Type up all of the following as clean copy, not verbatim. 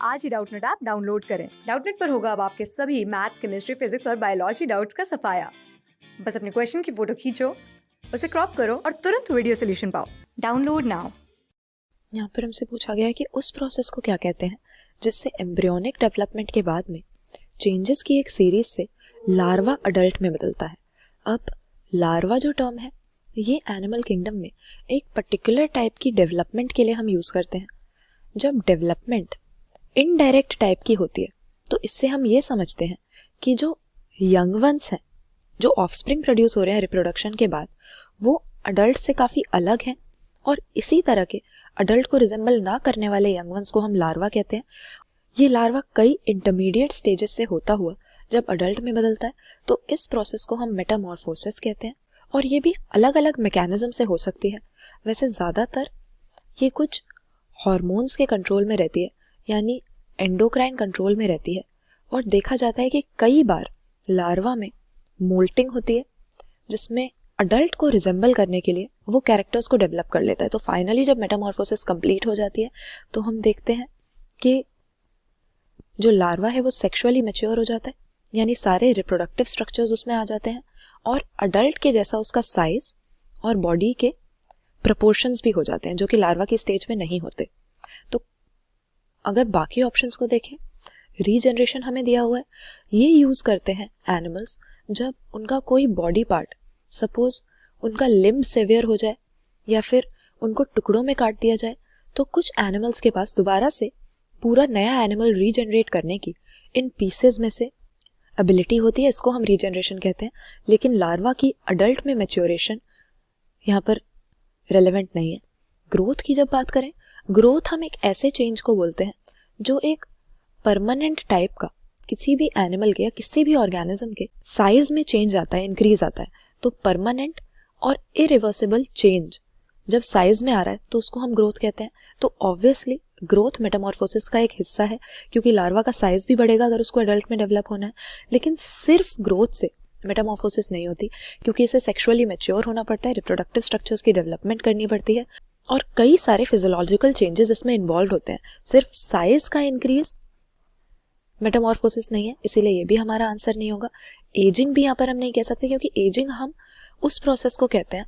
आज ही Doubtnut app download करें। Doubtnut पर होगा अब आपके सभी मैथ्स, केमिस्ट्री, फिजिक्स और बायोलॉजी डाउट्स का सफाया। बस अपने क्वेश्चन की फोटो खींचो, उसे क्रॉप करो और तुरंत वीडियो सोल्यूशन पाओ। Download now. यहाँ पर हमसे पूछा गया है कि उस प्रोसेस को क्या कहते हैं जिससे एम्ब्रियोनिक डेवलपमेंट के बाद में चेंजेस की एक सीरीज से लार्वा अडल्ट में बदलता है। अब लार्वा जो टर्म है ये एनिमल किंगडम में एक पर्टिकुलर टाइप की डेवलपमेंट के लिए हम यूज करते हैं। जब डेवलपमेंट इनडायरेक्ट टाइप की होती है तो इससे हम ये समझते हैं कि जो यंग वंस हैं, जो ऑफस्प्रिंग प्रोड्यूस हो रहे हैं रिप्रोडक्शन के बाद, वो अडल्ट से काफ़ी अलग हैं और इसी तरह के अडल्ट को रिजेंबल ना करने वाले यंग वंस को हम लार्वा कहते हैं। ये लार्वा कई इंटरमीडिएट स्टेजेस से होता हुआ जब अडल्ट में बदलता है तो इस प्रोसेस को हम मेटामॉर्फोसिस कहते हैं और ये भी अलग अलग मैकेनिज्म से हो सकती है। वैसे ज़्यादातर ये कुछ हॉर्मोन्स के कंट्रोल में रहती है, यानी एंडोक्राइन कंट्रोल में रहती है, और देखा जाता है कि कई बार लार्वा में मोल्टिंग होती है जिसमें अडल्ट को रिजेंबल करने के लिए वो कैरेक्टर्स को डेवलप कर लेता है। तो फाइनली जब मेटामॉर्फोसिस कंप्लीट हो जाती है तो हम देखते हैं कि जो लार्वा है वो सेक्सुअली मैच्योर हो जाता है, यानी सारे रिप्रोडक्टिव स्ट्रक्चर्स उसमें आ जाते हैं और अडल्ट के जैसा उसका साइज और बॉडी के प्रपोर्शंस भी हो जाते हैं जो कि लार्वा की स्टेज में नहीं होते। तो अगर बाकी ऑप्शंस को देखें, रीजनरेशन हमें दिया हुआ है, ये यूज करते हैं एनिमल्स जब उनका कोई बॉडी पार्ट, सपोज उनका लिम्ब सेवियर हो जाए या फिर उनको टुकड़ों में काट दिया जाए, तो कुछ एनिमल्स के पास दोबारा से पूरा नया एनिमल रीजनरेट करने की इन पीसेज में से एबिलिटी होती है। इसको हम रीजनरेशन कहते हैं। लेकिन लार्वा की अडल्ट में मैच्योरेशन यहाँ पर रेलेवेंट नहीं है। ग्रोथ की जब बात करें, ग्रोथ हम एक ऐसे चेंज को बोलते हैं जो एक परमानेंट टाइप का किसी भी एनिमल के या किसी भी ऑर्गेनिज्म के साइज में चेंज आता है, इंक्रीज आता है। तो परमानेंट और इरिवर्सिबल चेंज जब साइज में आ रहा है तो उसको हम ग्रोथ कहते हैं। तो ऑब्वियसली ग्रोथ मेटामॉर्फोसिस का एक हिस्सा है क्योंकि लार्वा का साइज भी बढ़ेगा अगर उसको एडल्ट में डेवलप होना है। लेकिन सिर्फ ग्रोथ से मेटामॉर्फोसिस नहीं होती क्योंकि इसे सेक्सुअली मैच्योर होना पड़ता है, रिप्रोडक्टिव स्ट्रक्चर्स की डेवलपमेंट करनी पड़ती है और कई सारे फिजियोलॉजिकल चेंजेस इसमें इन्वॉल्व होते हैं। सिर्फ साइज का इंक्रीज मेटामॉर्फोसिस नहीं है, इसीलिए ये भी हमारा आंसर नहीं होगा। एजिंग भी यहाँ पर हम नहीं कह सकते क्योंकि एजिंग हम उस प्रोसेस को कहते हैं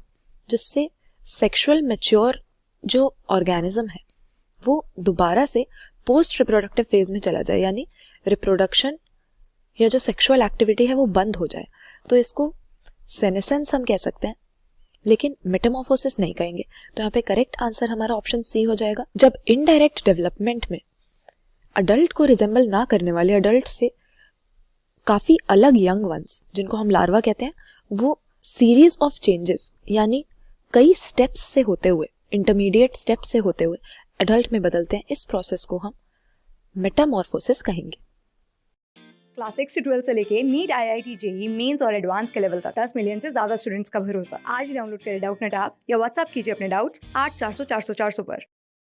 जिससे सेक्सुअल मैच्योर जो ऑर्गेनिज्म है वो दोबारा से पोस्ट रिप्रोडक्टिव फेज में चला जाए, यानी रिप्रोडक्शन या जो सेक्सुअल एक्टिविटी है वो बंद हो जाए। तो इसको सेनेसेंस हम कह सकते हैं, लेकिन मेटामॉर्फोसिस नहीं कहेंगे। तो यहाँ पे करेक्ट आंसर हमारा ऑप्शन सी हो जाएगा। जब इनडायरेक्ट डेवलपमेंट में अडल्ट को रिजेंबल ना करने वाले अडल्ट से काफी अलग यंग वंस, जिनको हम लार्वा कहते हैं, वो सीरीज ऑफ चेंजेस यानी कई स्टेप्स से होते हुए, इंटरमीडिएट स्टेप्स से होते हुए अडल्ट में बदलते हैं। इस प्रोसेस को हम मेटामॉर्फोसिस कहेंगे। क्लास 6 से 12 से लेके नीट, IIT, JEE मेंस और एडवांस के लेवल तक 10 मिलियन से ज्यादा स्टूडेंट्स का भरोसा। आज ही डाउनलोड करें डाउटनेट ऐप या व्हाट्सएप कीजिए अपने डाउट्स 8400 400 400 पर।